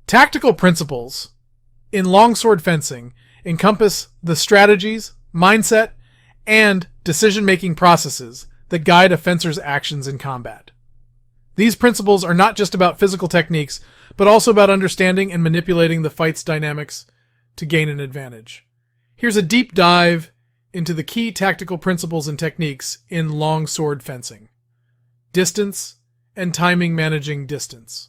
Tactical principles in longsword fencing encompass the strategies, mindset, and decision-making processes that guide a fencer's actions in combat. These principles are not just about physical techniques, but also about understanding and manipulating the fight's dynamics to gain an advantage. Here's a deep dive into the key tactical principles and techniques in longsword fencing. Distance and timing managing distance.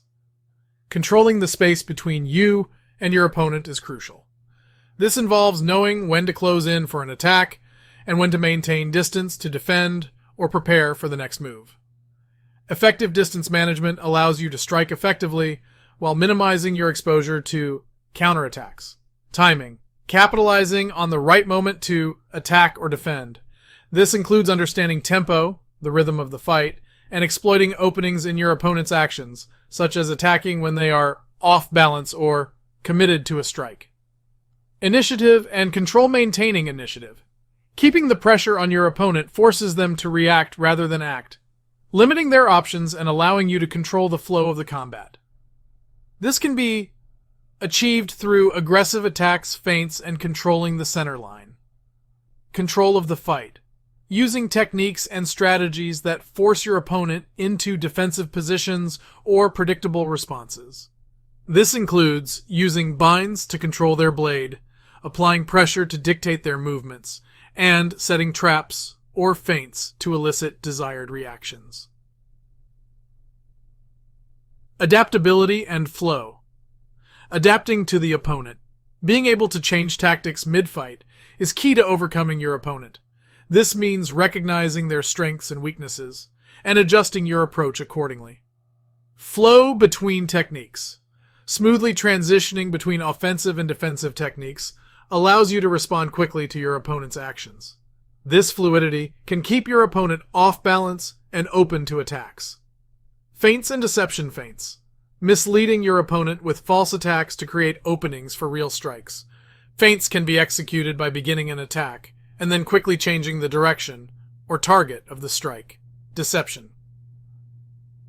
Controlling the space between you and your opponent is crucial. This involves knowing when to close in for an attack and when to maintain distance to defend or prepare for the next move. Effective distance management allows you to strike effectively while minimizing your exposure to counterattacks. Timing. Capitalizing on the right moment to attack or defend. This includes understanding tempo, the rhythm of the fight, and exploiting openings in your opponent's actions, such as attacking when they are off balance or committed to a strike. Initiative and control maintaining initiative. Keeping the pressure on your opponent forces them to react rather than act, limiting their options and allowing you to control the flow of the combat. This can be achieved through aggressive attacks, feints, and controlling the center line. Control of the fight. Using techniques and strategies that force your opponent into defensive positions or predictable responses. This includes using binds to control their blade, applying pressure to dictate their movements, and setting traps or feints to elicit desired reactions. Adaptability and flow. Adapting to the opponent. Being able to change tactics mid-fight is key to overcoming your opponent. This means recognizing their strengths and weaknesses and adjusting your approach accordingly. Flow between techniques. Smoothly transitioning between offensive and defensive techniques allows you to respond quickly to your opponent's actions. This fluidity can keep your opponent off balance and open to attacks. Feints and deception feints. Misleading your opponent with false attacks to create openings for real strikes. Feints can be executed by beginning an attack and then quickly changing the direction or target of the strike. Deception.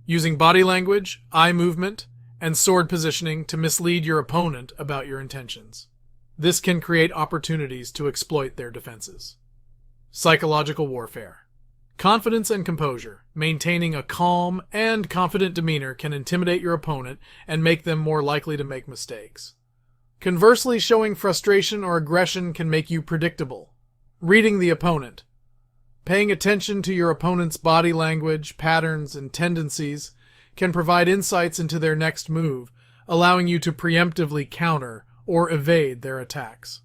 Using body language, eye movement, and sword positioning to mislead your opponent about your intentions. This can create opportunities to exploit their defenses. Psychological warfare. Confidence and composure. Maintaining a calm and confident demeanor can intimidate your opponent and make them more likely to make mistakes. Conversely, showing frustration or aggression can make you predictable. Reading the opponent. Paying attention to your opponent's body language, patterns, and tendencies can provide insights into their next move, allowing you to preemptively counter or evade their attacks.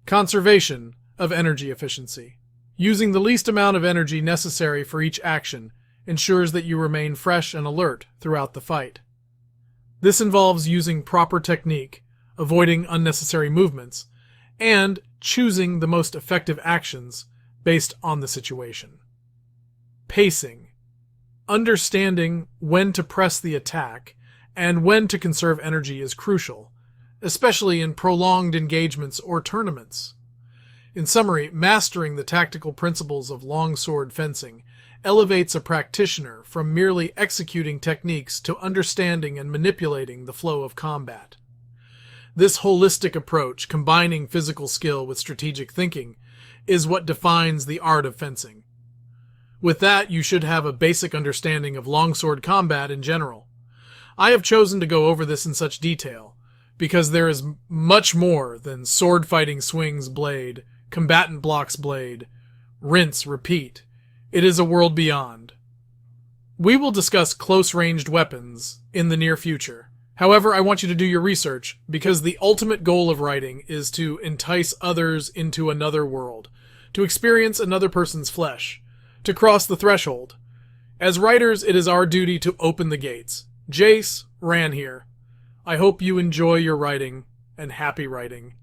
Conservation of energy efficiency. Using the least amount of energy necessary for each action ensures that you remain fresh and alert throughout the fight. This involves using proper technique, avoiding unnecessary movements, and choosing the most effective actions based on the situation. Pacing. Understanding when to press the attack and when to conserve energy is crucial, especially in prolonged engagements or tournaments. In summary, mastering the tactical principles of longsword fencing elevates a practitioner from merely executing techniques to understanding and manipulating the flow of combat. This holistic approach, combining physical skill with strategic thinking, is what defines the art of fencing. With that, you should have a basic understanding of longsword combat in general. I have chosen to go over this in such detail because there is much more than sword fighting swings blade, combatant blocks blade, rinse, repeat. It is a world beyond. We will discuss close-ranged weapons in the near future. However, I want you to do your research because the ultimate goal of writing is to entice others into another world, to experience another person's flesh, to cross the threshold. As writers, it is our duty to open the gates. Jayce ran here. I hope you enjoy your writing, and happy writing.